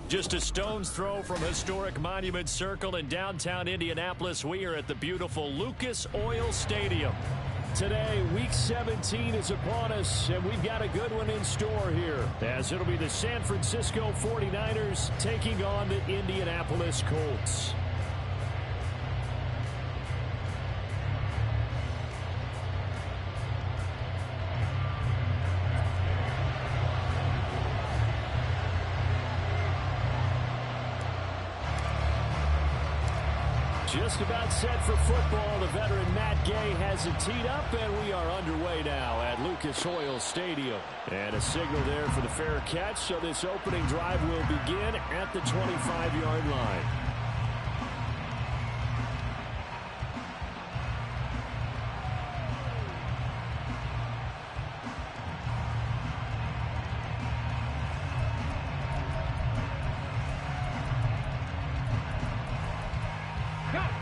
Just a stone's throw from historic Monument Circle in downtown Indianapolis, we are at the beautiful Lucas Oil Stadium. Today, Week 17 is upon us, and we've got a good one in store here, as it'll be the San Francisco 49ers taking on the Indianapolis Colts. Just about set for football. The veteran Matt Gay has it teed up, and we are underway now at Lucas Oil Stadium. And a signal there for the fair catch, so this opening drive will begin at the 25-yard line.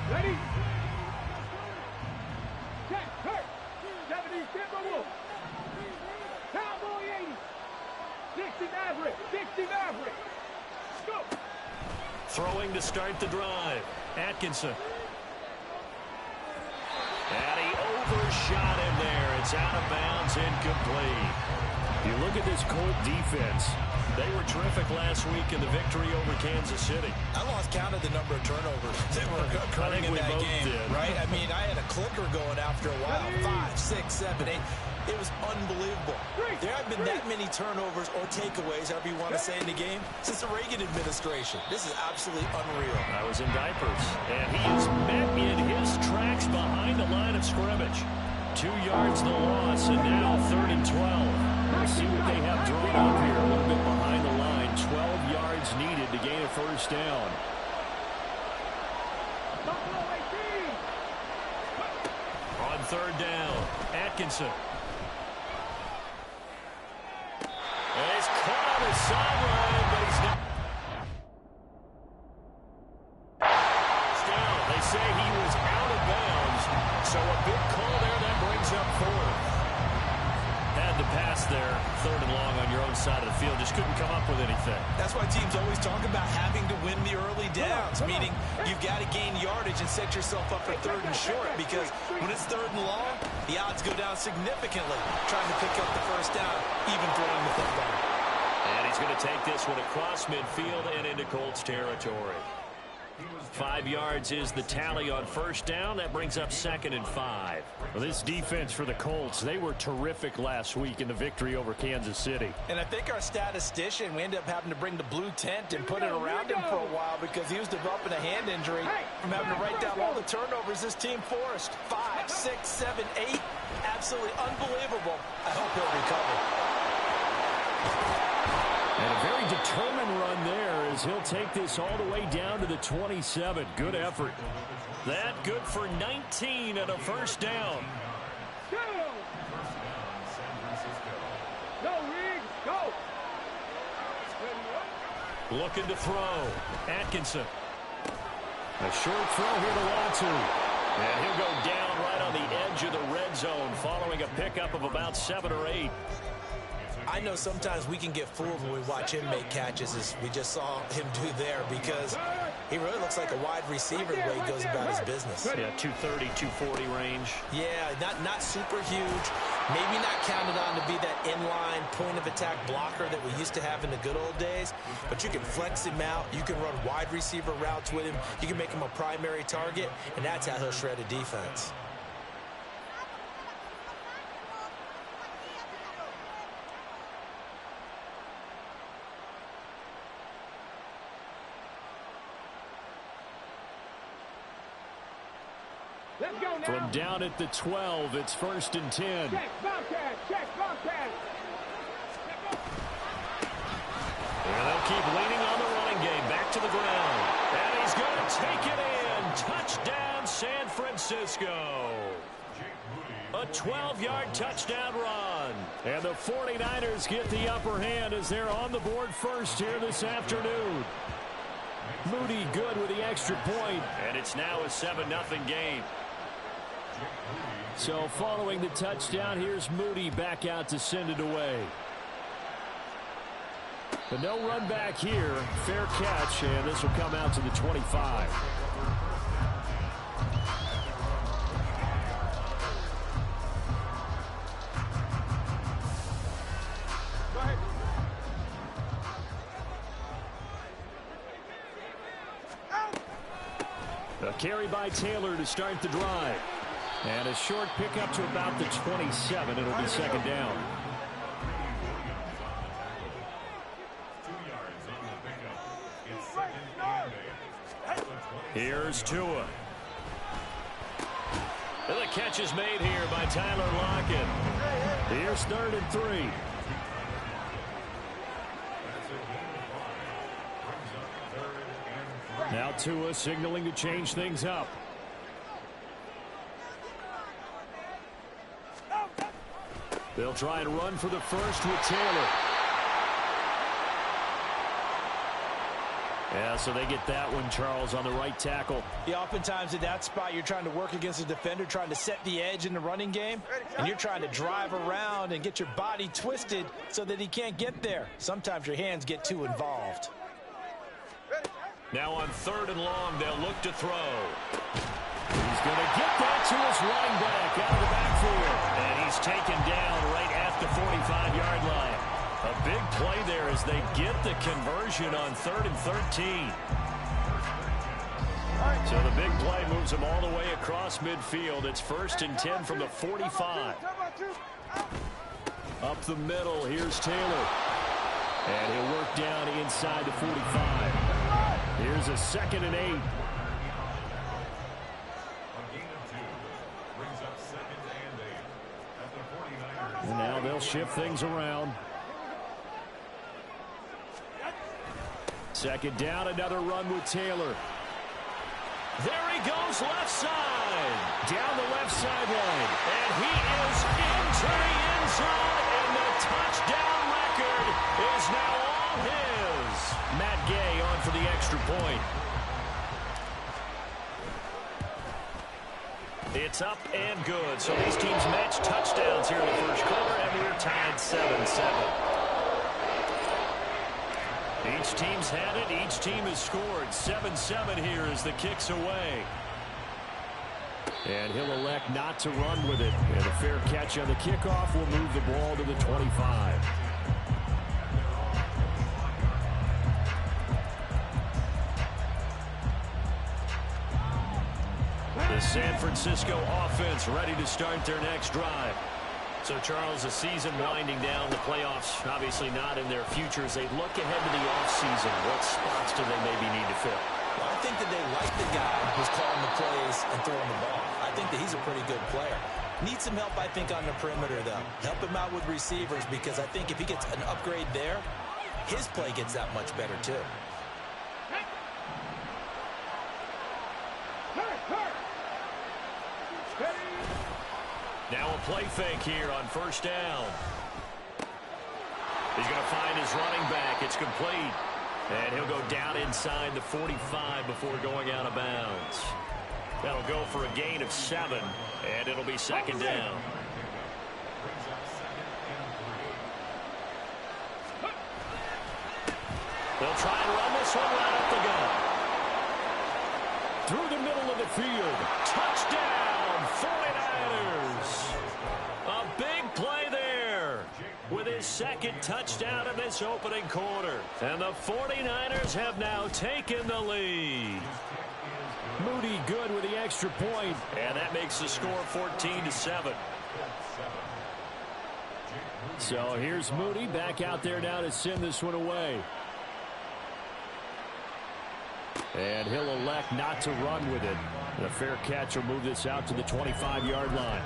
Ready? Check, hurt. 70, Timberwolf. Cowboy 80. 60 Maverick. 60 Maverick. Go. Throwing to start the drive. Atkinson. And he overshot him there. It's out of bounds, incomplete. You look at this Colt defense. They were terrific last week in the victory over Kansas City. I lost count of the number of turnovers that were occurring in that game, right? I mean, I had a clicker going after a while. 5, 6, 7, 8. It was unbelievable. There haven't been that many turnovers or takeaways, however you want to say, in the game since the Reagan administration. This is absolutely unreal. I was in diapers. And he is met in his tracks behind the line of scrimmage. 2 yards the loss, and now 3rd and 12. Let's see what they have drawn up here. A little bit behind the line. 12 yards needed to gain a first down. On 3rd down, Atkinson. And he's caught on the sideline, but he's not. Still, they say he was out of bounds. So a big call there that brings up 4th. Had to pass there, 3rd and long on your own side of the field. Just couldn't come up with anything. That's why teams always talk about having to win the early downs, meaning you've got to gain yardage and set yourself up for 3rd and short, because when it's 3rd and long, the odds go down significantly trying to pick up the first down, even throwing the football. And he's going to take this one across midfield and into Colts territory. 5 yards is the tally on first down. That brings up 2nd and 5. Well, this defense for the Colts, they were terrific last week in the victory over Kansas City. And I think our statistician, we ended up having to bring the blue tent and put it around him for a while because he was developing a hand injury from having to write down all the turnovers this team forced. 5, 6, 7, 8. Absolutely unbelievable. I hope he'll recover. And a very determined run there as he'll take this all the way down to the 27. Good effort. That good for 19 and a first down. Go! Go, Reed! Go! Looking to throw. Atkinson. A short throw here to Latu. And he'll go down right on the edge of the red zone following a pickup of about 7 or 8. I know sometimes we can get fooled when we watch him make catches, as we just saw him do there, because he really looks like a wide receiver the way he goes about his business. Yeah, 230, 240 range. Yeah, not super huge. Maybe not counted on to be that inline point-of-attack blocker that we used to have in the good old days, but you can flex him out. You can run wide receiver routes with him. You can make him a primary target, and that's how he'll shred a defense. From down at the 12, it's 1st and 10. Check, Bobcat! Check, Bobcat! And they'll keep leaning on the running game. Back to the ground. And he's going to take it in. Touchdown, San Francisco. A 12-yard touchdown run. And the 49ers get the upper hand as they're on the board first here this afternoon. Moody good with the extra point. And it's now a 7-0 game. So following the touchdown, here's Moody back out to send it away. But no run back here. Fair catch, and this will come out to the 25. Go ahead. A carry by Taylor to start the drive. And a short pickup to about the 27. It'll be second down. Here's Tua. And the catch is made here by Tyler Lockett. Here's 3rd and 3. Now Tua signaling to change things up. They'll try and run for the first with Taylor. Yeah, so they get that one, Charles, on the right tackle. Yeah, oftentimes at that spot, you're trying to work against a defender, trying to set the edge in the running game, and you're trying to drive around and get your body twisted so that he can't get there. Sometimes your hands get too involved. Now on 3rd and long, they'll look to throw. He's going to get that to his running back out of the backfield. And he's taken down right at the 45-yard line. A big play there as they get the conversion on 3rd and 13. So the big play moves them all the way across midfield. It's 1st and 10 from the 45. Up the middle, here's Taylor. And he'll work down inside the 45. Here's a 2nd and 8. And now they'll shift things around. 2nd down, another run with Taylor. There he goes, left side. Down the left sideline. And he is into the end zone, and the touchdown record is now all his. Matt Gay on for the extra point. It's up and good. So these teams match touchdowns here in the first quarter, and we're tied 7-7. Each team's had it. Each team has scored. 7-7 here as the kick's away. And he'll elect not to run with it. And a fair catch on the kickoff will move the ball to the 25. The San Francisco offense ready to start their next drive. So, Charles, the season winding down, the playoffs obviously not in their future. As they look ahead to the offseason, what spots do they maybe need to fill? Well, I think that they like the guy who's calling the plays and throwing the ball. I think that he's a pretty good player. Needs some help, I think, on the perimeter, though. Help him out with receivers, because I think if he gets an upgrade there, his play gets that much better, too. Now a play fake here on 1st down. He's going to find his running back. It's complete. And he'll go down inside the 45 before going out of bounds. That'll go for a gain of 7, and it'll be 2nd down. They'll try and run this one right up the gut. Through the middle of the field. Touchdown, 49ers. A big play there with his 2nd touchdown in this opening quarter. And the 49ers have now taken the lead. Moody good with the extra point, and that makes the score 14-7. So here's Moody back out there now to send this one away. And he'll elect not to run with it. And a fair catch will move this out to the 25-yard line.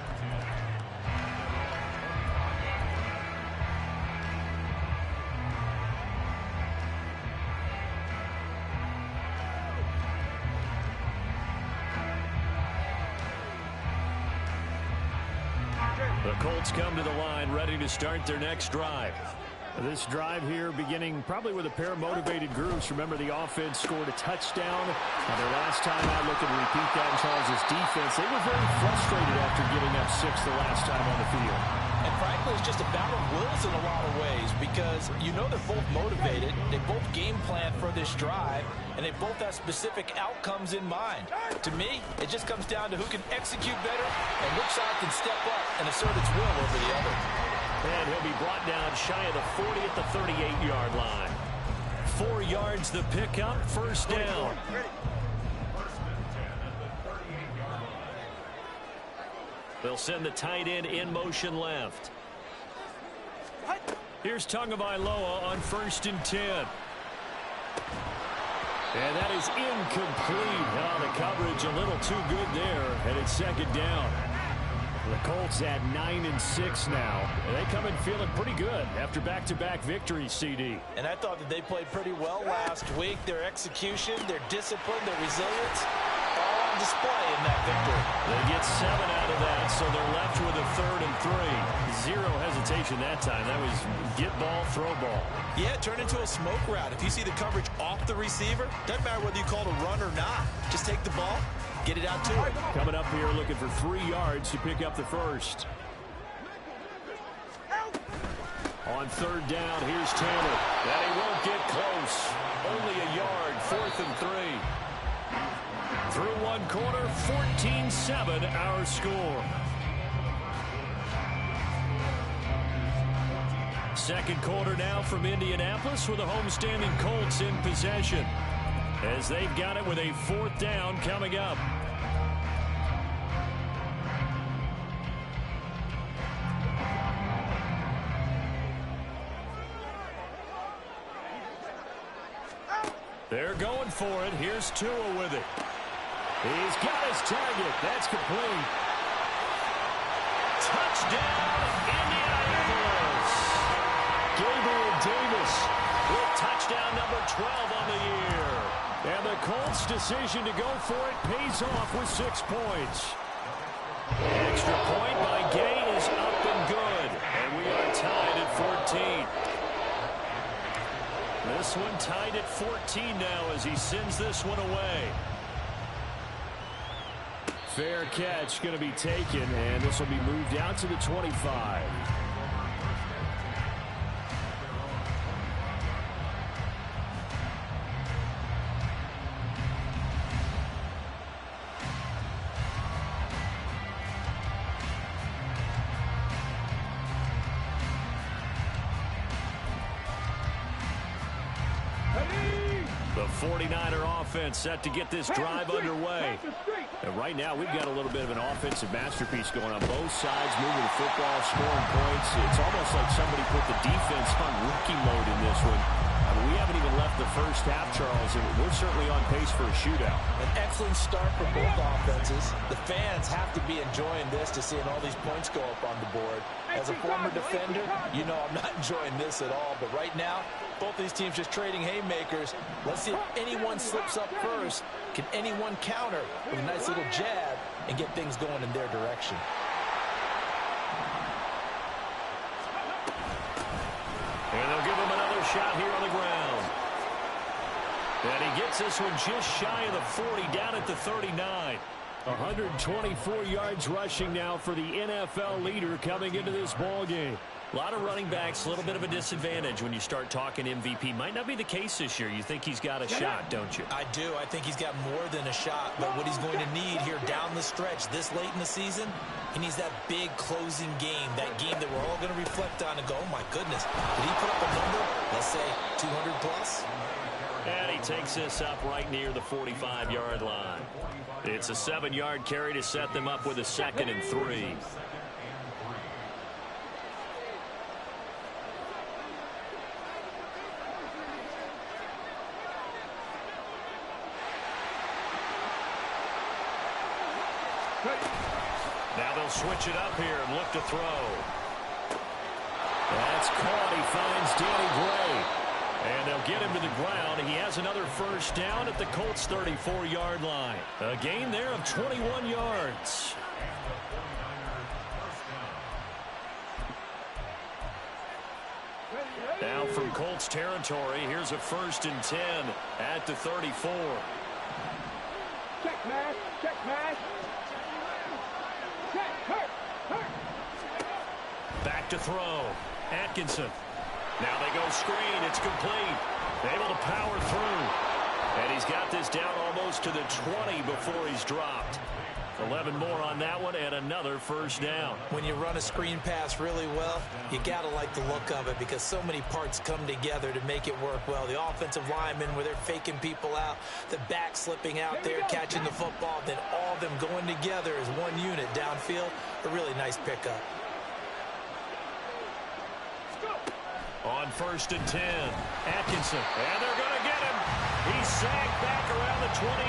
The Colts come to the line ready to start their next drive. This drive here beginning probably with a pair of motivated groups. Remember, the offense scored a touchdown. Their last time out, looking to repeat that in Charles' defense. They were very frustrated after giving up 6 the last time on the field. And frankly, it's just a battle of wills in a lot of ways because you know they're both motivated. They both game plan for this drive, and they both have specific outcomes in mind. To me, it just comes down to who can execute better and which side can step up and assert its will over the other. And he'll be brought down shy of the 40 at the 38-yard line. 4 yards the pickup, first down. They'll send the tight end in motion left. Here's Tagovailoa on 1st and 10. And that is incomplete. Oh, the coverage a little too good there, and it's 2nd down. The Colts at 9-6 now. And they come in feeling pretty good after back-to-back victories, CD. And I thought that they played pretty well last week. Their execution, their discipline, their resilience, all on display in that victory. They get 7 out of that, so they're left with a 3rd and 3. 0 hesitation that time. That was get ball, throw ball. Yeah, turn into a smoke route. If you see the coverage off the receiver, doesn't matter whether you call it a run or not. Just take the ball, get it out to him. Coming up here looking for 3 yards to pick up the first. On 3rd down, here's Tanner. And he won't get close. Only a yard, 4th and 3. Through 1 quarter, 14-7 our score. 2nd quarter now from Indianapolis with the homestanding Colts in possession, as they've got it with a 4th down coming up. They're going for it. Here's Tua with it. He's got his target. That's complete. Touchdown, Indianapolis. Gabriel Davis with touchdown number 12 on the year. And the Colts' decision to go for it pays off with 6 points. Extra point by Gay is up and good. And we are tied at 14. This one tied at 14 now as he sends this one away. Fair catch going to be taken, and this will be moved out to the 25. The 49er offense set to get this drive underway. And right now, we've got a little bit of an offensive masterpiece going on both sides, moving the football, scoring points. It's almost like somebody put the defense on rookie mode in this one. I mean, we haven't even left the first half, Charles, and we're certainly on pace for a shootout. An excellent start for both offenses. The fans have to be enjoying this to seeing all these points go up on the board. As a former defender, you know I'm not enjoying this at all. But right now, both these teams just trading haymakers. Let's see if anyone slips up first. Can anyone counter with a nice little jab and get things going in their direction? And they'll give him another shot here on the ground. And he gets this one just shy of the 40, down at the 39. 124 yards rushing now for the NFL leader coming into this ball game. A lot of running backs, a little bit of a disadvantage when you start talking MVP. Might not be the case this year. You think he's got a shot, don't you? I do. I think he's got more than a shot. But what he's going to need here down the stretch this late in the season, he needs that big closing game, that game that we're all going to reflect on and go, oh, my goodness, did he put up a number, let's say, 200 plus? And he takes this up right near the 45-yard line. It's a 7-yard carry to set them up with a 2nd and 3. Now they'll switch it up here and look to throw. That's caught. He finds Danny Gray. And they'll get him to the ground. He has another first down at the Colts' 34-yard line. A gain there of 21 yards. Now from Colts territory, here's a 1st and 10 at the 34. Check pass. Check pass. Check. Hurt. Back to throw. Atkinson. Now they go screen. It's complete. Able to power through. And he's got this down almost to the 20 before he's dropped. 11 more on that one and another 1st down. When you run a screen pass really well, you got to like the look of it because so many parts come together to make it work well. The offensive linemen where they're faking people out, the back slipping out there, catching the football, then all of them going together as one unit downfield. A really nice pickup. On 1st and 10, Atkinson. And they're going to get him. He's sacked back around the 28.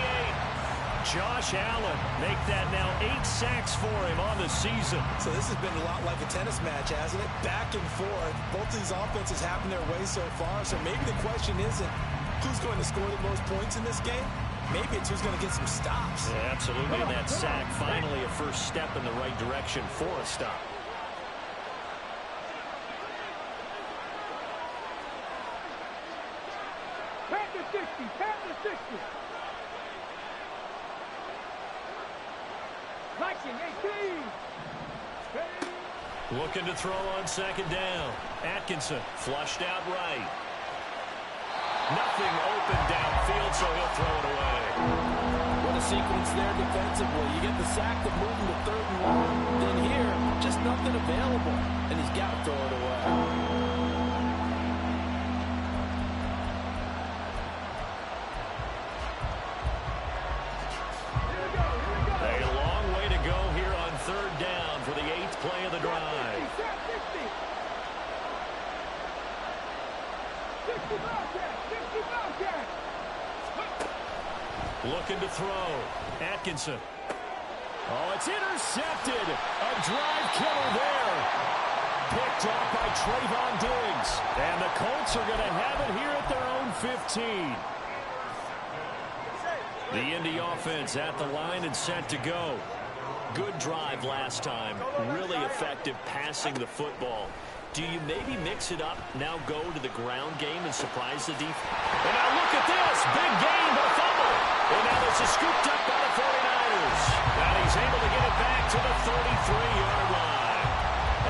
Josh Allen make that now 8 sacks for him on the season. So this has been a lot like a tennis match, hasn't it? Back and forth. Both of these offenses happen their way so far. So maybe the question isn't who's going to score the most points in this game. Maybe it's who's going to get some stops. Yeah, absolutely. And that sack finally a first step in the right direction for a stop. Pat the 60. Pat the 60. Viking 18. Looking to throw on 2nd down. Atkinson flushed out right. Nothing open downfield, so he'll throw it away. What a sequence there defensively. You get the sack to move him to 3rd and long. Then here, just nothing available. And he's got to throw it away. Play of the drive. 60. Looking to throw. Atkinson. Oh, it's intercepted. A drive killer there. Picked off by Trayvon Diggs. And the Colts are going to have it here at their own 15. The Indy offense at the line and set to go. Good drive last time. Really effective passing the football. Do you maybe mix it up, now go to the ground game and surprise the defense? And now look at this. Big gain, but a fumble. And now this is scooped up by the 49ers. And he's able to get it back to the 33-yard line.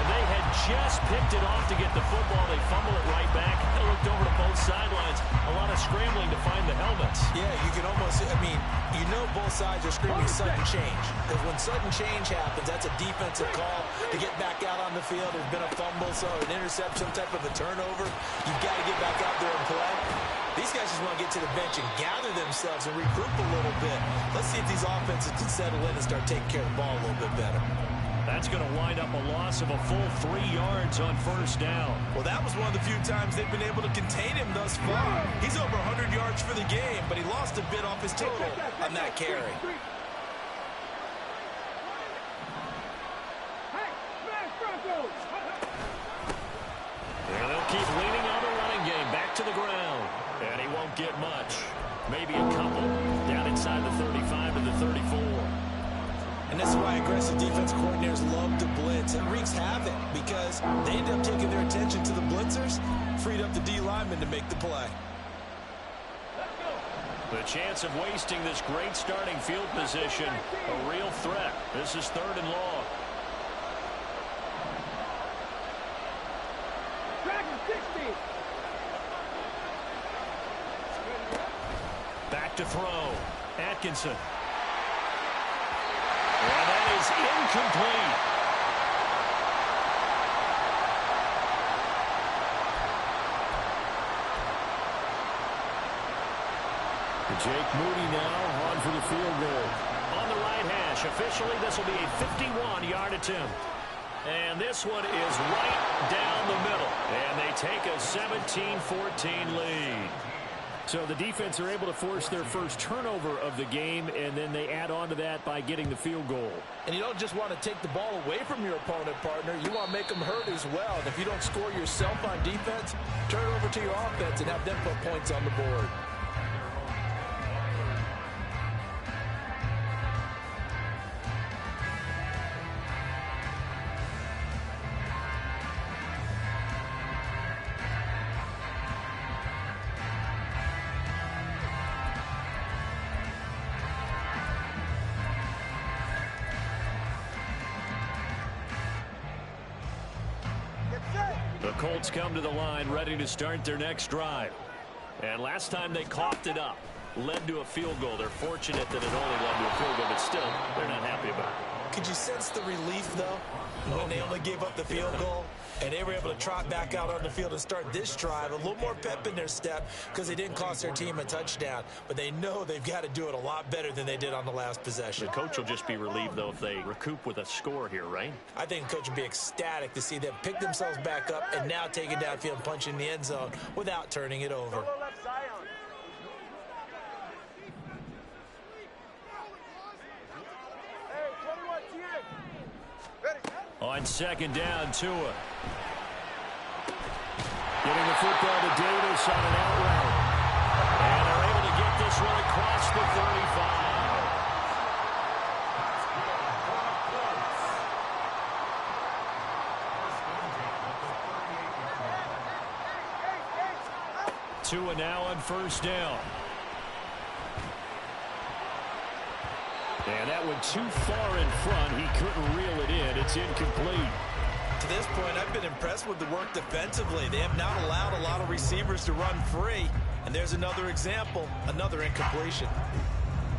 And they had just picked it off to get the football. They fumble it right back. They looked over to both sidelines. A lot of scrambling to find the helmets. Yeah, you can almost, you know both sides are screaming sudden change. Because when sudden change happens, that's a defensive call to get back out on the field. There's been a fumble, so an interception, some type of a turnover. You've got to get back out there and play. These guys just want to get to the bench and gather themselves and regroup a little bit. Let's see if these offenses can settle in and start taking care of the ball a little bit better. That's going to wind up a loss of a full 3 yards on 1st down. Well, that was one of the few times they've been able to contain him thus far. He's over 100 yards for the game, but he lost a bit off his total on that carry. And they'll keep leaning on the running game. Back to the ground. And he won't get much. Maybe a couple. Down inside the 35 to the 34. And that's why aggressive defense coordinators love to blitz. It wreaks havoc because they end up taking their attention to the blitzers, freed up the D linemen to make the play. The chance of wasting this great starting field position, a real threat. This is 3rd and long. Back to throw. Atkinson. And that is incomplete. Jake Moody now on for the field goal. On the right hash. Officially, this will be a 51-yard attempt. And this one is right down the middle. And they take a 17-14 lead. So the defense are able to force their first turnover of the game, and then they add on to that by getting the field goal. And you don't just want to take the ball away from your opponent, partner. You want to make them hurt as well. And if you don't score yourself on defense, turn it over to your offense and have them put points on the board. Colts come to the line ready to start their next drive. And last time they coughed it up, led to a field goal. They're fortunate that it only led to a field goal, but still, they're not happy about it. Could you sense the relief, though, when they only gave up the field goal and they were able to trot back out on the field and start this drive? A little more pep in their step because they didn't cost their team a touchdown, but they know they've got to do it a lot better than they did on the last possession. The coach will just be relieved, though, if they recoup with a score here, right? I think the coach will be ecstatic to see them pick themselves back up and now take it downfield and punch in the end zone without turning it over. On second down, Tua. Getting the football to Davis on an out route. And they're able to get this one across the 35. Tua now on first down. And that went too far in front. He couldn't reel it in. It's incomplete. To this point, I've been impressed with the work defensively. They have not allowed a lot of receivers to run free. And there's another example, another incompletion.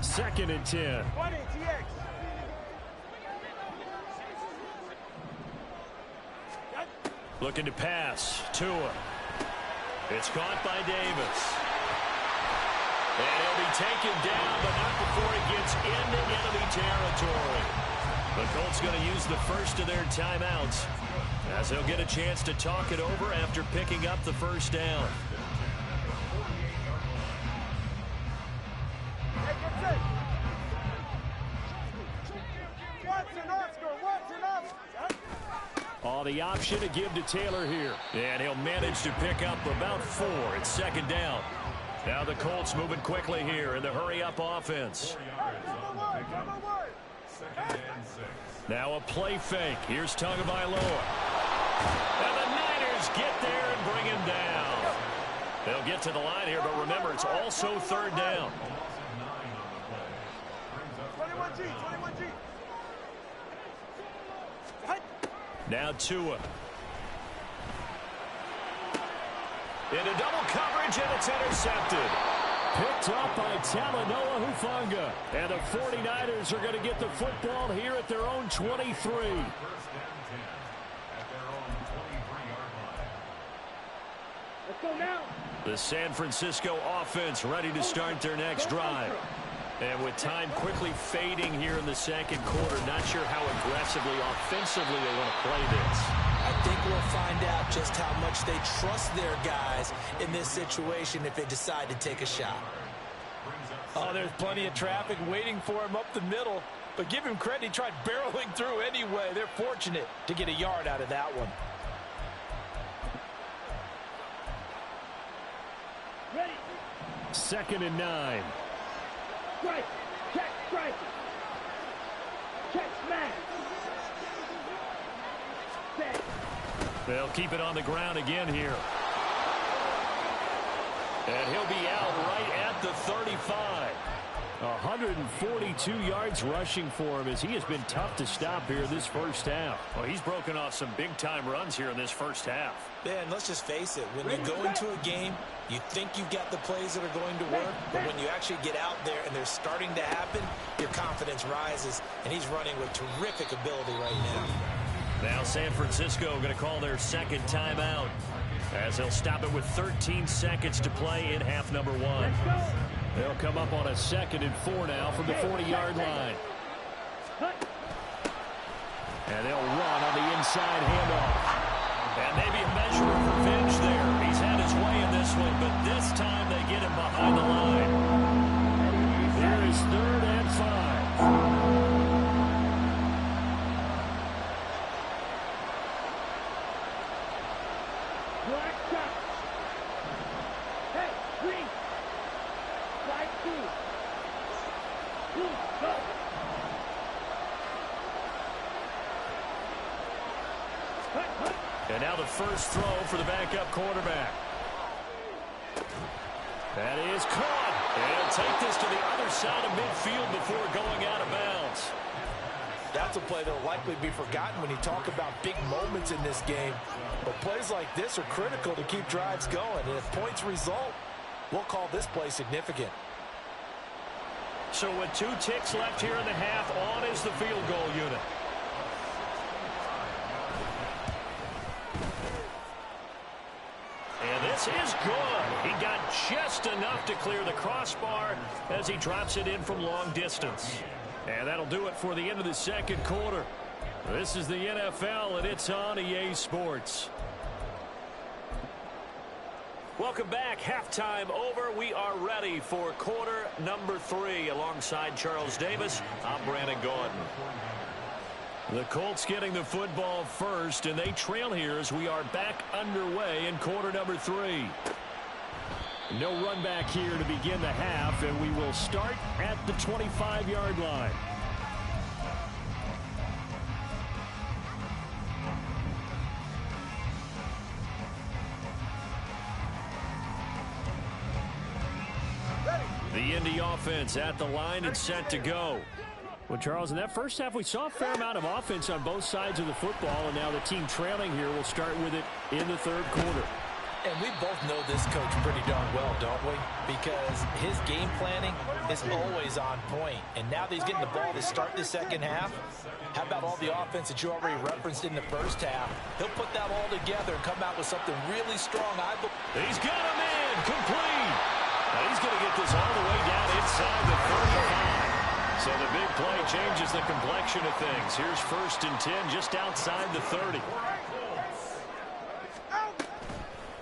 Second and 10. Looking to pass. Tua. It's caught by Davis. And he'll be taken down, but not before he gets into enemy territory. The Colts going to use the first of their timeouts as they'll get a chance to talk it over after picking up the first down. Oh, the option to give to Taylor here. And he'll manage to pick up about 4. It's second down. Now the Colts moving quickly here in the hurry-up offense. Now a play fake. Here's Tagovailoa. And the Niners get there and bring him down. They'll get to the line here, but remember, it's also third down. 21G, 21G. Now Tua. Into double coverage, and it's intercepted. Picked up by Talanoa Hufanga. And the 49ers are going to get the football here at their own 23. Let's go now. The San Francisco offense ready to start their next drive. And with time quickly fading here in the second quarter, not sure how aggressively, offensively they want to play this. I think we'll find out just how much they trust their guys in this situation if they decide to take a shot. Oh, there's plenty of traffic waiting for him up the middle. But give him credit, he tried barreling through anyway. They're fortunate to get a yard out of that one. Ready. Second and 9. Strike. Check, strike. Check, smash. Set. They'll keep it on the ground again here. And he'll be out right at the 35. 142 yards rushing for him as he has been tough to stop here this first half. Well, he's broken off some big-time runs here in this first half. Yeah, and let's just face it. When you go into a game, you think you've got the plays that are going to work, but when you actually get out there and they're starting to happen, your confidence rises, and he's running with terrific ability right now. Now San Francisco going to call their second timeout as they'll stop it with 13 seconds to play in half number 1. They'll come up on a 2nd and 4 now from the 40-yard line. And they'll run on the inside handoff. And maybe a measure of revenge there. He's had his way in this one, but this time they get him behind the line. Here is 3rd and 5. Black shot. Hey, green. Flag 2. Blue, go. And now the first throw for the backup quarterback. That is caught. And he'll take this to the other side of midfield before going out of bounds. That defensive play that will likely be forgotten when you talk about big moments in this game. But plays like this are critical to keep drives going. And if points result, we'll call this play significant. So with 2 ticks left here in the half, on is the field goal unit. And this is good. He got just enough to clear the crossbar as he drops it in from long distance. And that'll do it for the end of the second quarter. This is the NFL, and it's on EA Sports. Welcome back. Halftime over. We are ready for quarter number 3. Alongside Charles Davis, I'm Brandon Gordon. The Colts getting the football first, and they trail here as we are back underway in quarter number 3. No run back here to begin the half, and we will start at the 25-yard line. The Indy offense at the line and set to go. Well, Charles, in that first half, we saw a fair amount of offense on both sides of the football, and now the team trailing here will start with it in the third quarter. And we both know this coach pretty darn well, don't we? Because his game planning is always on point. And now that he's getting the ball to start the second half, how about all the offense that you already referenced in the first half? He'll put that all together and come out with something really strong. He's got him in, complete. Now he's going to get this all the way down inside the 35. So the big play changes the complexion of things. Here's 1st and 10 just outside the 30.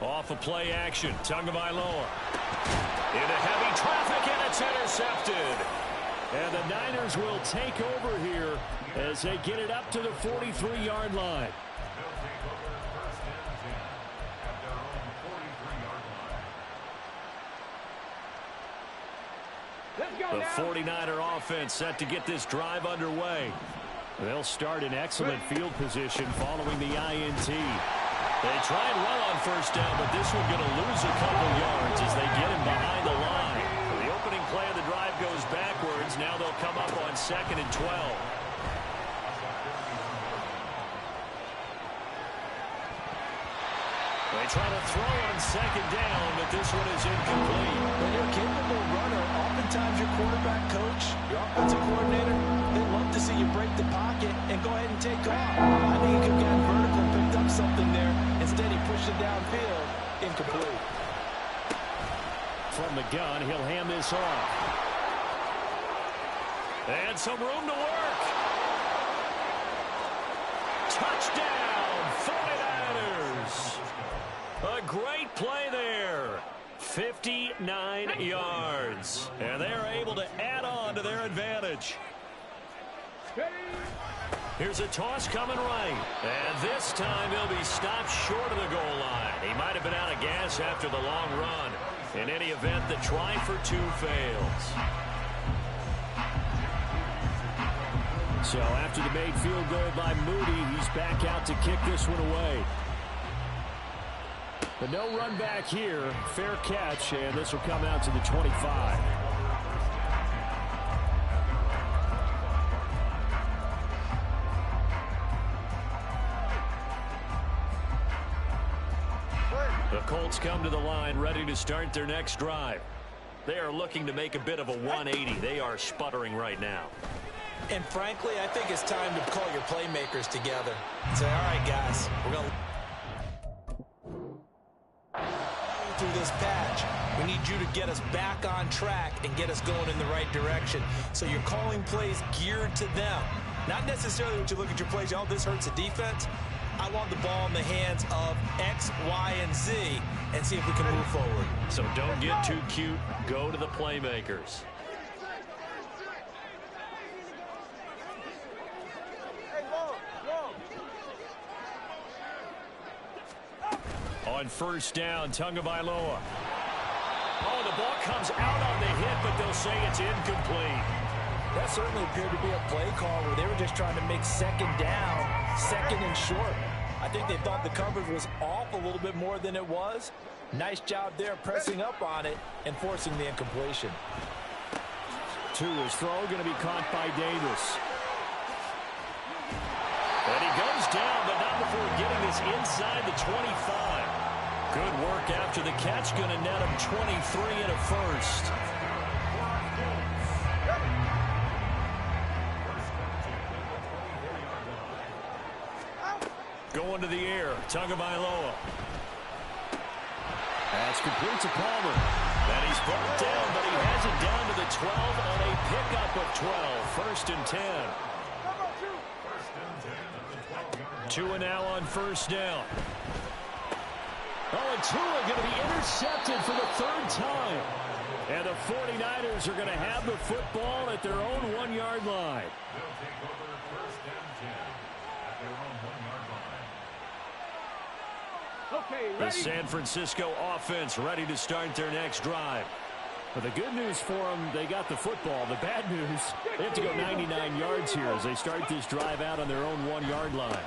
Off of play action, Tagovailoa. Into heavy traffic, and it's intercepted. And the Niners will take over here as they get it up to the 43-yard line. The 49er offense set to get this drive underway. They'll start in excellent field position following the INT. They tried well on first down, but this one going to lose a couple yards as they get him behind the line. The opening play of the drive goes backwards. Now they'll come up on 2nd and 12. They try to throw on 2nd down, but this one is incomplete. When you're a capable runner, oftentimes your quarterback coach, your offensive coordinator, they love to see you break the pocket and go ahead and take off. I think he could have gotten vertical, picked up something there. Instead, he pushed it downfield. Incomplete. From the gun, he'll hand this off. And some room to work. Touchdown, 49ers. A great play there. 59 yards. And they're able to add on to their advantage. Here's a toss coming right. And this time he'll be stopped short of the goal line. He might have been out of gas after the long run. In any event, the try for 2 fails. So after the made field goal by Moody, he's back out to kick this one away. But no run back here. Fair catch, and this will come out to the 25. The Colts come to the line ready to start their next drive. They are looking to make a bit of a 180. They are sputtering right now. And frankly, I think it's time to call your playmakers together and say, all right, guys, we're going to through this patch. We need you to get us back on track and get us going in the right direction. So you're calling plays geared to them. Not necessarily when you look at your plays, oh, this hurts the defense. I want the ball in the hands of X, Y, and Z and see if we can move forward. So don't get too cute. Go to the playmakers. On first down, Tagovailoa. Oh, the ball comes out on the hit, but they'll say it's incomplete. That certainly appeared to be a play call where they were just trying to make 2nd down, 2nd and short. I think they thought the coverage was off a little bit more than it was. Nice job there pressing up on it and forcing the incompletion. To his throw, going to be caught by Davis. And he goes down, but not before getting this inside the 25. Good work after the catch. Going to net him 23 and a first. Going to the air. Tagovailoa. That's complete to Palmer. And he's brought down, but he has it down to the 12 on a pickup of 12. First and 10. Tua now on first down. Oh, and Tua going to be intercepted for the third time. And the 49ers are going to have the football at their own 1-yard line. The San Francisco offense ready to start their next drive. But the good news for them, they got the football. The bad news, they have to go 99 yards here as they start this drive out on their own 1-yard line.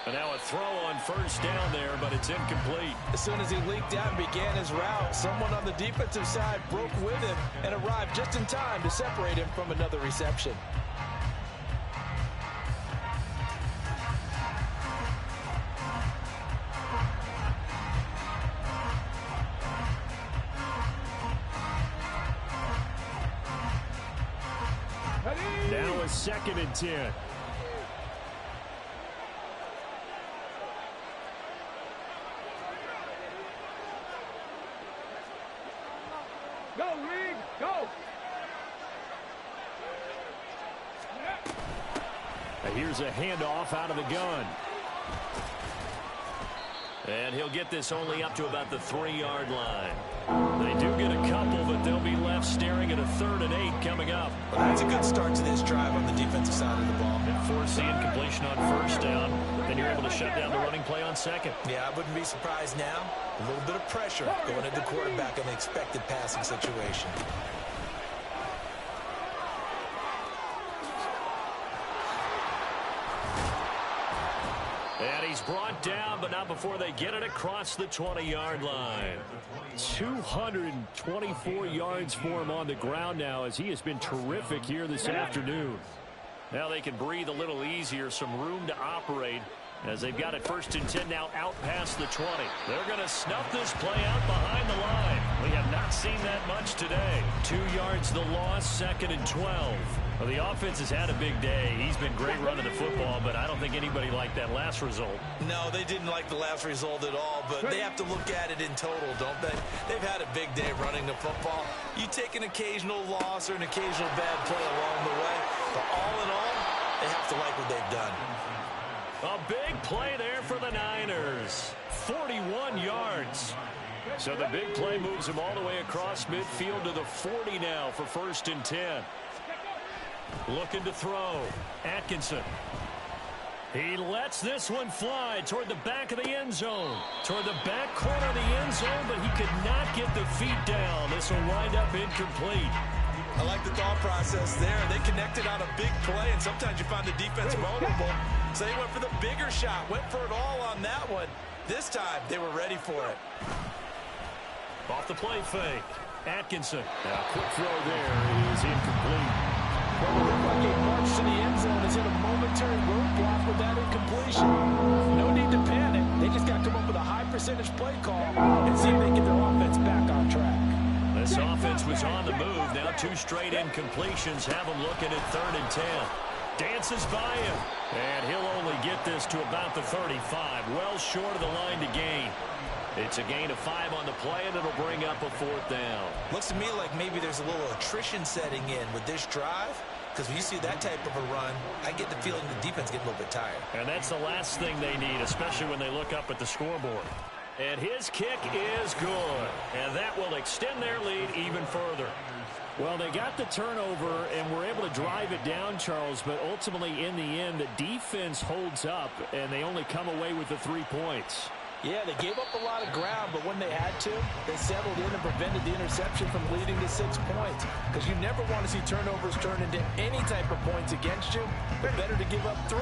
And now a throw on first down there, but it's incomplete. As soon as he leaked out and began his route, someone on the defensive side broke with him and arrived just in time to separate him from another reception. Now a second and 10. Go, Reed, go! Here's a handoff out of the gun. And he'll get this only up to about the 3-yard line. They do get a couple, but they'll be left staring at a 3rd and 8 coming up. Well, that's a good start to this drive on the defensive side of the ball. And force the incompletion on first down. Then you're able to shut down the running play on second. Yeah, I wouldn't be surprised now. A little bit of pressure going into the quarterback in the expected passing situation. And he's brought down, but not before they get it across the 20-yard line. 224 yards for him on the ground now, as he has been terrific here this afternoon. Now they can breathe a little easier, some room to operate, as they've got it first and 10 now out past the 20. They're going to snuff this play out behind the line. We have not seen that much today. 2 yards the loss, 2nd and 12. Well, the offense has had a big day. He's been great running the football, but I don't think anybody liked that last result. No, they didn't like the last result at all, but they have to look at it in total, don't they? They've had a big day running the football. You take an occasional loss or an occasional bad play along the way, but all in all, they have to like what they've done. A big play there for the Niners. 41 yards. So the big play moves him all the way across midfield to the 40 now for first and 10. Looking to throw. Atkinson. He lets this one fly toward the back of the end zone. Toward the back corner of the end zone, but he could not get the feet down. This will wind up incomplete. I like the thought process there. They connected on a big play, and sometimes you find the defense vulnerable. So they went for the bigger shot, went for it all on that one. This time, they were ready for it. Off the play fake. Atkinson. A quick throw there is incomplete. Well, it looked like a march to the end zone has hit a momentary roadblock with that incompletion. No need to panic. They just got to come up with a high-percentage play call and see if they get their offense back on track. This offense was on the move. Now 2 straight incompletions have them looking at 3rd and 10. Dances by him. And he'll only get this to about the 35. Well short of the line to gain. It's a gain of 5 on the play, and it'll bring up a 4th down. Looks to me like maybe there's a little attrition setting in with this drive, because when you see that type of a run, I get the feeling the defense getting a little bit tired. And that's the last thing they need, especially when they look up at the scoreboard. And his kick is good, and that will extend their lead even further. Well, they got the turnover and were able to drive it down, Charles, but ultimately in the end, the defense holds up, and they only come away with the 3 points. Yeah, they gave up a lot of ground, but when they had to, they settled in and prevented the interception from leading to 6 points. Because you never want to see turnovers turn into any type of points against you, but better to give up 3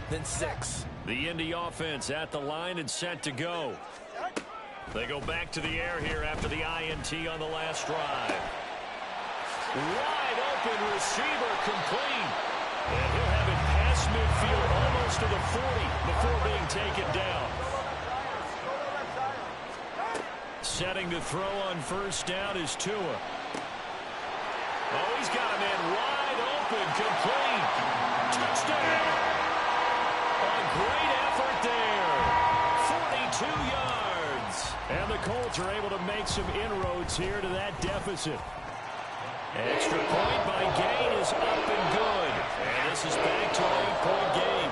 than 6. The Indy offense at the line and set to go. They go back to the air here after the INT on the last drive. Wide open receiver complete. And he'll have it past midfield, almost to the 40 before being taken down. Setting to throw on first down is Tua. Oh, he's got a man wide open, complete. Touchdown. A great effort there. 42 yards. And the Colts are able to make some inroads here to that deficit. Extra point by Gain is up and good. And this is back to an 8-point game.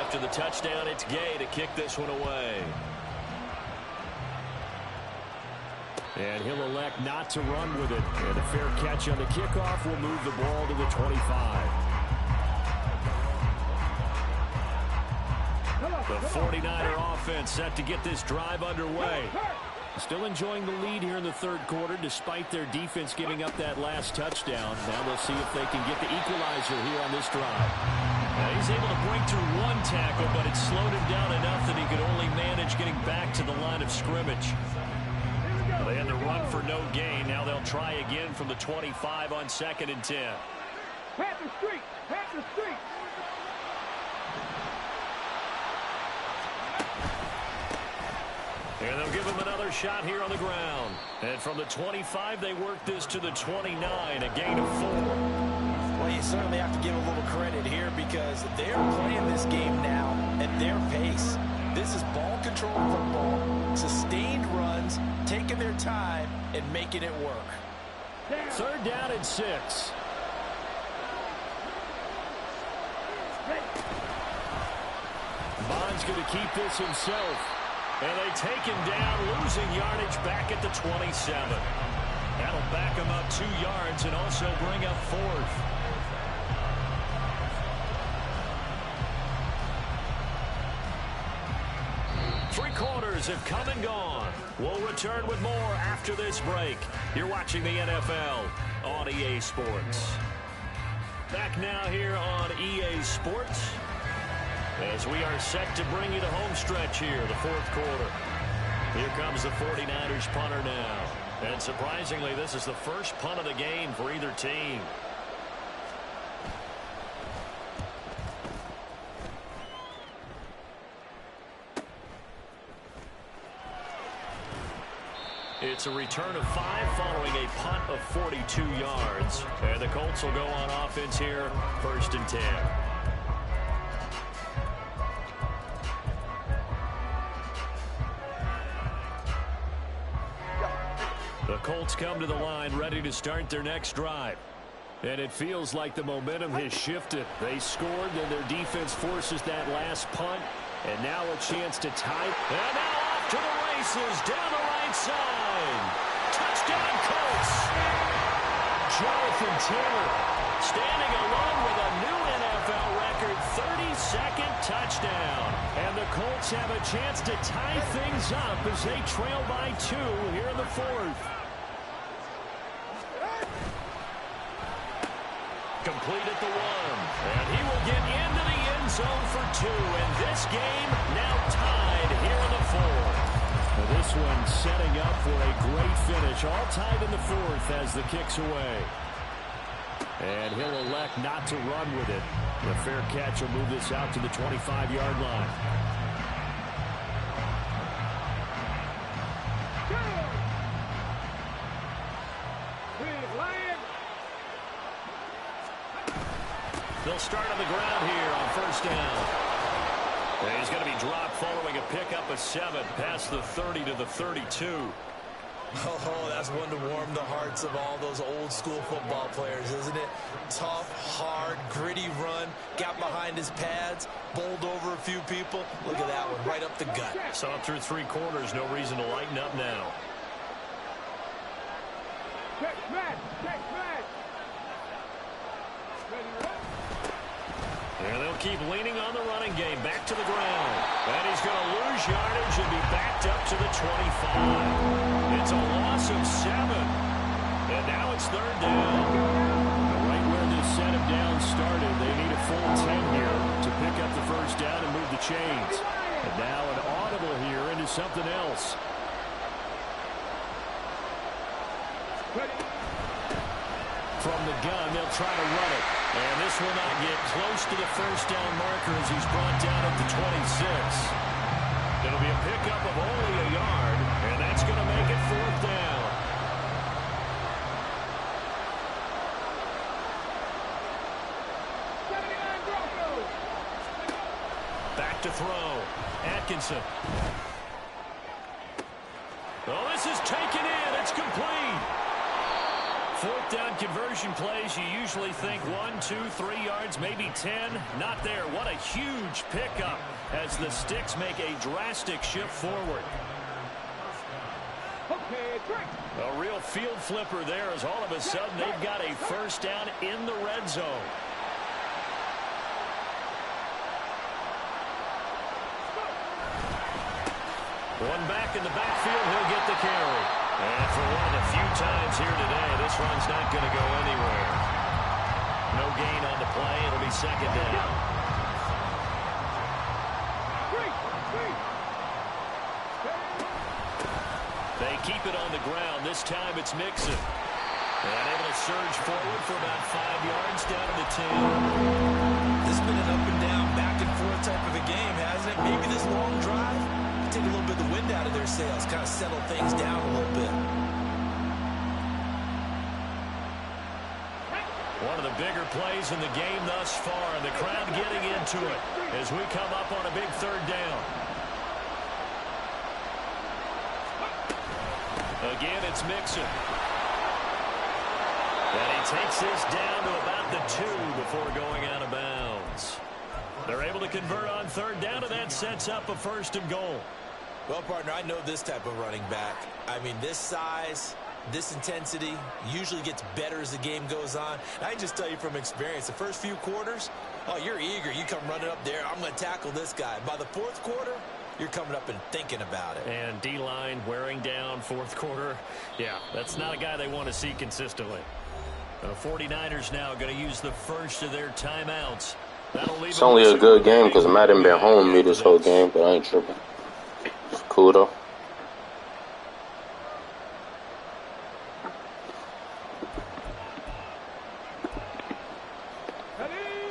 After the touchdown, it's Gay to kick this one away. And he'll elect not to run with it. And a fair catch on the kickoff will move the ball to the 25. The 49er offense set to get this drive underway. Still enjoying the lead here in the third quarter despite their defense giving up that last touchdown. Now they'll see if they can get the equalizer here on this drive. Now he's able to break through one tackle, but it slowed him down enough that he could only manage getting back to the line of scrimmage. They had to run for no gain. Now they'll try again from the 25 on 2nd and 10. Pat the street! Pat the street! And they'll give him another shot here on the ground. And from the 25, they work this to the 29, a gain of 4. Well, you certainly have to give a little credit here because they're playing this game now at their pace. This is ball control football, sustained runs, taking their time, and making it work. 3rd down and 6. Bond's going to keep this himself. And they take him down, losing yardage back at the 27. That'll back him up 2 yards and also bring up 4th. Three quarters have come and gone. We'll return with more after this break. You're watching the NFL on EA Sports. Back now here on EA Sports as we are set to bring you the home stretch here, the 4th quarter. Here comes the 49ers punter now. And surprisingly, this is the first punt of the game for either team. It's a return of 5 following a punt of 42 yards. And the Colts will go on offense here, 1st and 10. The Colts come to the line ready to start their next drive. And it feels like the momentum has shifted. They scored, then their defense forces that last punt. And now a chance to tie. And now off to the races down the right side. Touchdown Colts. Jonathan Taylor standing alone with a new NFL record 32nd touchdown. And the Colts have a chance to tie things up as they trail by 2 here in the 4th. Complete at the 1. And he will get into the end zone for 2. And this game now tied here in the 4th. Well, this one setting up for a great finish. All tied in the 4th as the kick's away. And he'll elect not to run with it. The fair catch will move this out to the 25-yard line. They'll start on the ground here on 1st down. And he's going to be dropped following a pickup of 7 past the 30 to the 32. Oh, that's one to warm the hearts of all those old school football players, isn't it? Tough, hard, gritty run, got behind his pads, bowled over a few people. Look at that one, right up the gut. Saw it through 3 quarters, no reason to lighten up now. Check smash! Check smash! And they'll keep leaning on the running game. Back to the ground. And he's going to lose yardage and be backed up to the 25. It's a loss of 7. And now it's 3rd down. Right where this set him down started, they need a full 10 here to pick up the 1st down and move the chains. And now an audible here into something else. From the the gun. They'll try to run it. And this will not get close to the first down marker as he's brought down at the 26. It'll be a pickup of only a yard, and that's going to make it 4th down. Back to throw. Atkinson. Oh, this is taken in. It's complete. 4th down conversion plays, you usually think 1, 2, 3 yards, maybe 10. Not there. What a huge pickup as the Sticks make a drastic shift forward. A real field flipper there as all of a sudden they've got a first down in the red zone. One back in the backfield, he'll get the carry. And for one of the few times here today, this run's not going to go anywhere. No gain on the play. It'll be 2nd down. They keep it on the ground. This time it's Mixon. And able to surge forward for about 5 yards down to the 10. This has been an up and down, back and forth type of a game, hasn't it? Maybe this long drive take a little bit of the wind out of their sails, kind of settle things down a little bit. One of the bigger plays in the game thus far, and the crowd getting into it as we come up on a big 3rd down. Again, it's Mixon. And he takes this down to about the 2 before going out of bounds. They're able to convert on 3rd down, and that sets up a 1st and goal. Well, partner, I know this type of running back. I mean, this size, this intensity usually gets better as the game goes on. And I can just tell you from experience, the first few quarters, oh, you're eager. You come running up there, I'm going to tackle this guy. By the 4th quarter, you're coming up and thinking about it. And D-line wearing down 4th quarter. Yeah, that's not a guy they want to see consistently. The 49ers now going to use the first of their timeouts. It's only a good game because Madden been home me this whole game, but I ain't tripping. It's cool though.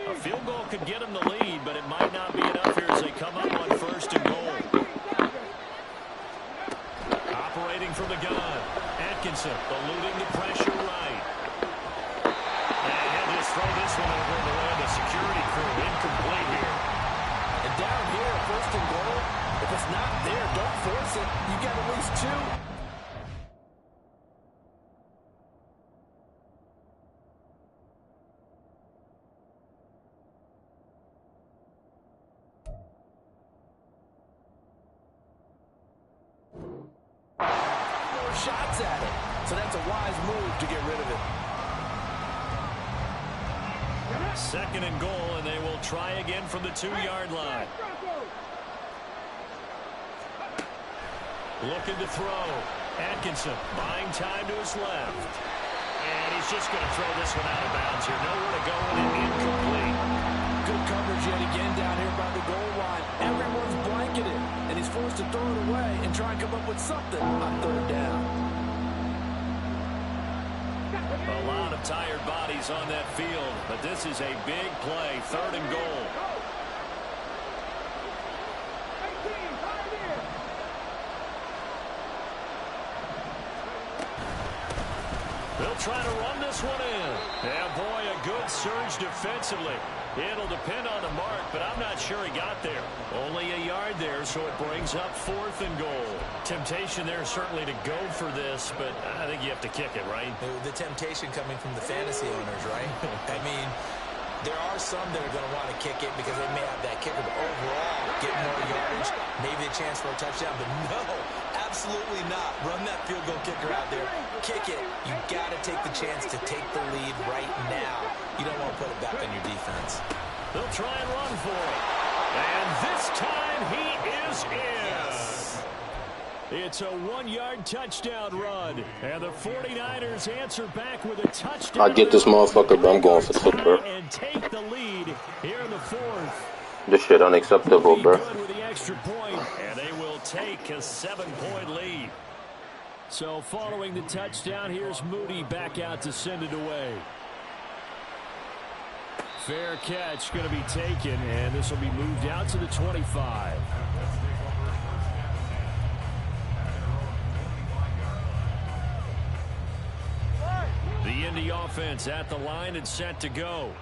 A field goal could get them the lead, but it might not be enough here as they come up on 1st and goal. Operating from the gun. Atkinson eluding the pressure right. And he'll just throw this one over the way of the security crew. Incomplete here. And down here, 1st and goal, if it's not there, don't force it. You got at least 2. More shots at it. So that's a wise move to get rid of it. 2nd and goal, and they will try again from the 2-yard line. Looking to throw. Atkinson buying time to his left. And he's just going to throw this one out of bounds here. Nowhere to go with it. Incomplete. Good coverage yet again down here by the goal line. Everyone's blanketed, and he's forced to throw it away and try and come up with something on 3rd down. A lot of tired bodies on that field, but this is a big play. 3rd and goal. They'll try to run this one in. And boy, a good surge defensively. It'll depend on the mark, but I'm not sure he got there. Only a yard there, so it brings up 4th and goal. Temptation there certainly to go for this, but I think you have to kick it, right? The temptation coming from the fantasy owners, right? I mean, there are some that are going to want to kick it because they may have that kicker, but overall, get more yardage, maybe a chance for a touchdown, but no, absolutely not. Run that field goal kicker out there. Kick it. You got to take the chance to take the lead right now. You don't want to put it back on your defense. They'll try and run for it. And this time he is in. Yes. It's a 1-yard touchdown run. And the 49ers answer back with a touchdown. I get this motherfucker, but I'm going for 6, bro. And take the lead here in the 4th. This shit unacceptable, bro. Good with the extra point, and they will take a 7-point lead. So following the touchdown, here's Moody back out to send it away. fair catch going to be taken, and this will be moved out to the 25. The Indy offense at the line and set to go.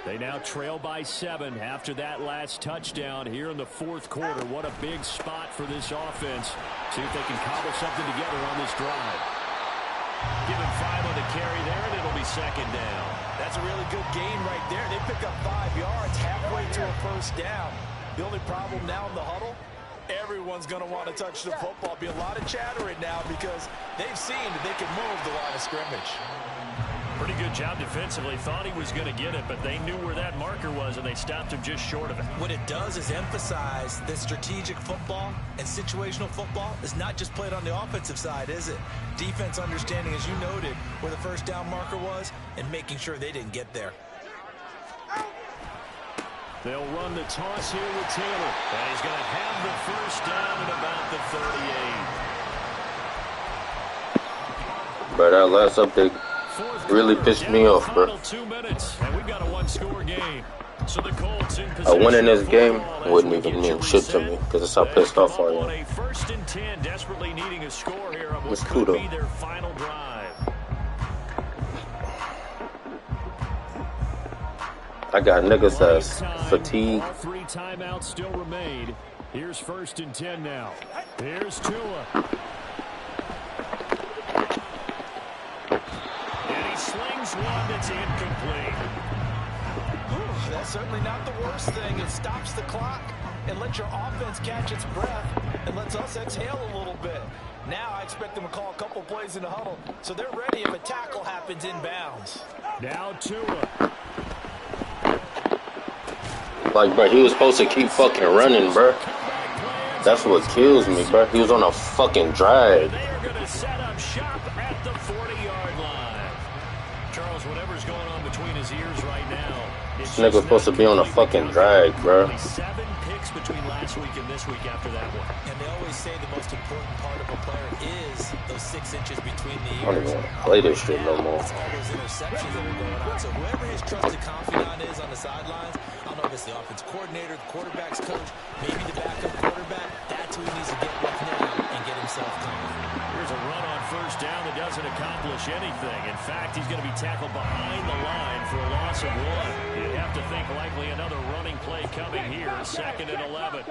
They now trail by 7 after that last touchdown here in the fourth quarter. What a big spot for this offense. See if they can cobble something together on this drive. Give him 5 on the carry there, and it'll be second down. That's a really good gain right there. They pick up 5 yards halfway to a first down. The only problem now in the huddle, everyone's going to want to touch the football. Be a lot of chattering now because they've seen that they can move the line of scrimmage. Pretty good job defensively. Thought he was going to get it, but they knew where that marker was, and they stopped him just short of it. What it does is emphasize that strategic football and situational football is not just played on the offensive side, is it? Defense understanding, as you noted, where the first down marker was and making sure they didn't get there. They'll run the toss here with Taylor, and he's going to have the first down at about the 38. But that last update really pissed me off, bro. 2 minutes, and we've got a one-score game. So the Colts in I win in this game wouldn't even mean shit to me because that's how pissed off I am. A 1st and 10, desperately needing a score here on what It's cool, could though. be their final drive. I got niggas that's fatigued. All 3 timeouts still remain. Here's 1st and 10 now. Here's Tua. Slings one that's incomplete. That's certainly not the worst thing. It stops the clock and lets your offense catch its breath and lets us exhale a little bit. Now I expect them to call a couple plays in the huddle so they're ready if a tackle happens inbounds. Now Tua. Like, bro, he was supposed to keep fucking running, bro. That's what kills me, bro. He was on a fucking drive. They are going to set up shop at the 40-yard line. Charles, whatever's going on between his ears right now. This nigga supposed to be on a fucking drive, bro. 7 picks between last week and this week after that one. And they always say the most important part of a player is those 6 inches between the I don't ears. even want to play this shit no more. It's all those interceptions that are going on. So whoever his trusted confidant is on the sidelines, I don't know if it's the offense coordinator, the quarterback's coach, maybe the backup quarterback, that's who he needs to get with now and get himself coming. Here's a run on first down that doesn't accomplish anything. In fact, he's going to be tackled behind the line for a loss of 1. You'd have to think likely another running play coming here. 2nd and 11.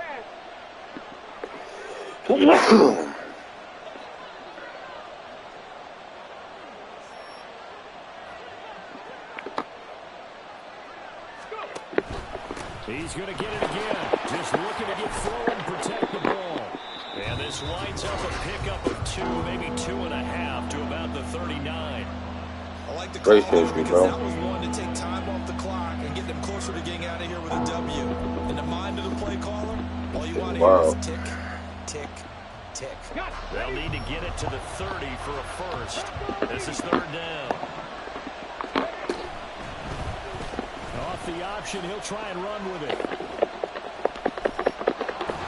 He's going to get it again. Just looking to get forward and protect the ball. And this winds up a pickup of 2, maybe 2.5 to about the 39. I like the Great call safety, because bro. that was one to take time off the clock and get them closer to getting out of here with a W. In the mind of the play caller, all you want to hear is tick, tick, tick. They'll need to get it to the 30 for a first. This is 3rd down. Off the option, he'll try and run with it.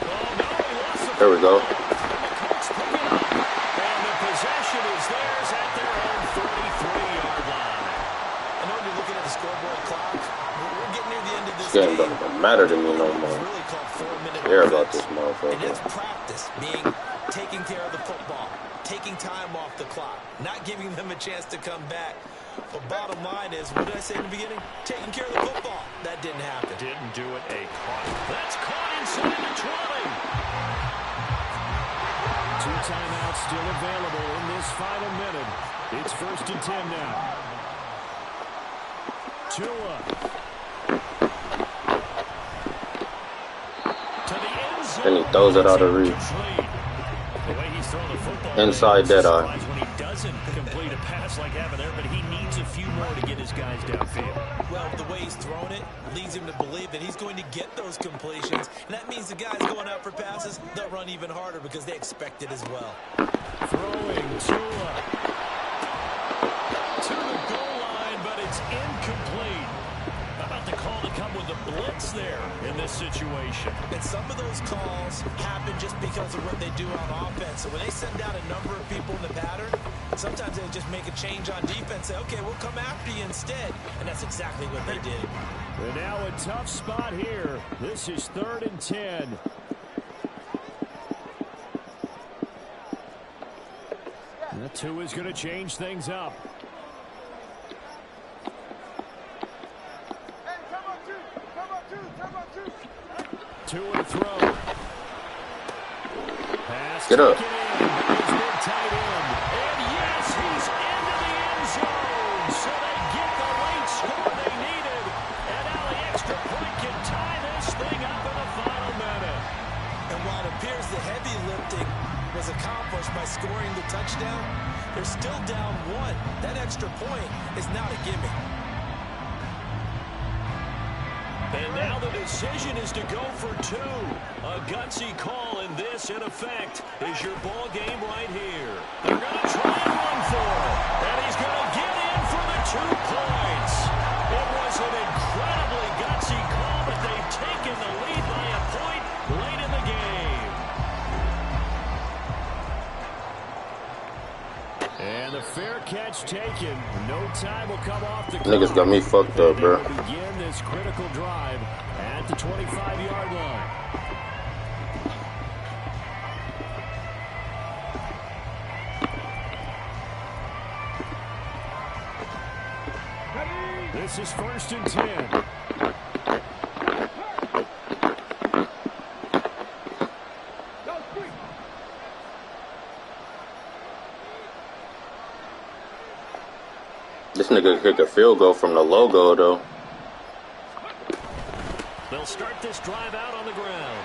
Oh, no, he lost the There we go. And the Colts pick it up. And the possession is theirs at their own 33-yard line. I know you're looking at the scoreboard clock. We're getting near the end of this This game game. don't matter to me no It's more. really called 4-minute Care about offense. this And motherfucker. it's practice, being taking care of the football, taking time off the clock, not giving them a chance to come back. But bottom line is, what did I say in the beginning? Taking care of the football. That didn't happen. Didn't do it. A caught. That's caught inside the 20. 2 timeouts still available in this final minute. It's 1st and 10 now. Tua. To the end zone. And he throws it out of reach. The way he's throwing the football. Inside that eye. When he doesn't complete a pass like having there, but he needs a few more to get his guys downfield. Well, the way he's thrown it leads him to believe that he's going to get those completions. And that means the guys going out for passes, they'll run even harder because they expect it as well. Throwing Tua to the goal line, but it's incomplete. How about the call to come with the blitz there in this situation? And some of those calls happen just because of what they do on offense. So when they send out a number of people in the pattern, Sometimes they just make a change on defense, say, okay, we'll come after you instead. And that's exactly what they did. And now a tough spot here. This is 3rd and 10. That 2 is going to change things up. Two and throw. Pass. Get up. Tight end. And yes, he's into the end zone. So they get the late score they needed. And now the extra point can tie this thing up in the final minute. And while it appears the heavy lifting was accomplished by scoring the touchdown, they're still down 1. That extra point is not a gimme. And now the decision is to go for 2. A gutsy call, in this, in effect, is your ball game right here. They're going to try and run for it. And he's going to get in for the 2 points. It was an incredibly gutsy call, but they've taken the lead by a point late in the game. And the fair catch taken. No time will come off the clock. Niggas got me fucked up, bro. Begin this critical drive at the 25-yard line. This is 1st and 10. This nigga kick a field goal from the logo, though. They'll start this drive out on the ground.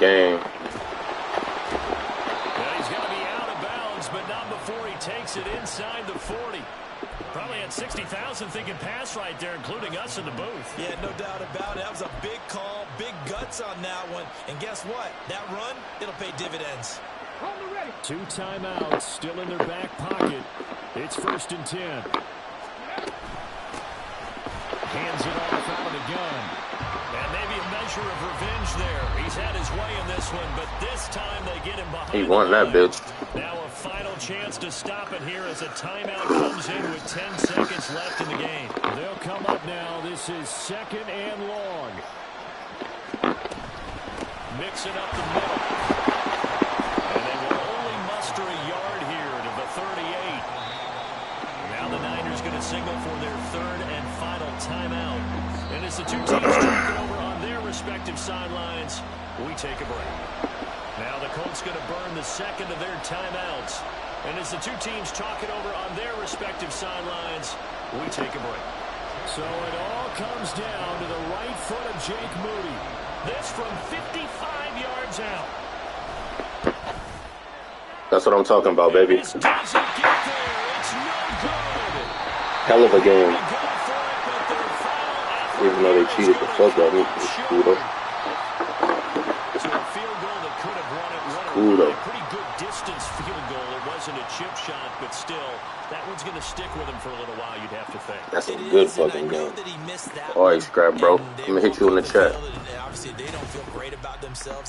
Game. Well, he's going to be out of bounds, but not before he takes it inside the 40. Probably had 60,000 thinking pass right there, including us in the booth. Yeah, no doubt about it. That was a big call, big guts on that one. And guess what? That run, it'll pay dividends. 2 timeouts still in their back pocket. It's 1st and 10. Hands it off out of the gun. And maybe a measure of revenge there. He's had his way in this one, but this time they get him behind. He won that bitch. Now a final chance to stop it here as a timeout comes in with 10 seconds left in the game. They'll come up now. This is 2nd and long. Mix it up the middle. And they will only muster a yard here to the 38. Now the Niners going to signal for their 3rd and final timeout. And as the 2 teams talk it over on their respective sidelines, we take a break. Now the Colts going to burn the 2nd of their timeouts. And as the 2 teams talk it over on their respective sidelines, we take a break. So it all comes down to the right foot of Jake Moody. This from 55 yards out. That's what I'm talking about, baby. This doesn't get there. It's no good. Hell of a game. Even though they cheated the fuck out of me. Cool, though. So a field goal that could have won it. Cool, though. A pretty good distance field goal. It wasn't a chip shot, but still, that one's going to stick with him for a little while, you'd have to think. That's a good fucking game. All right, scrap, bro. I'm going to hit you in the chat. Obviously, they don't feel great about themselves.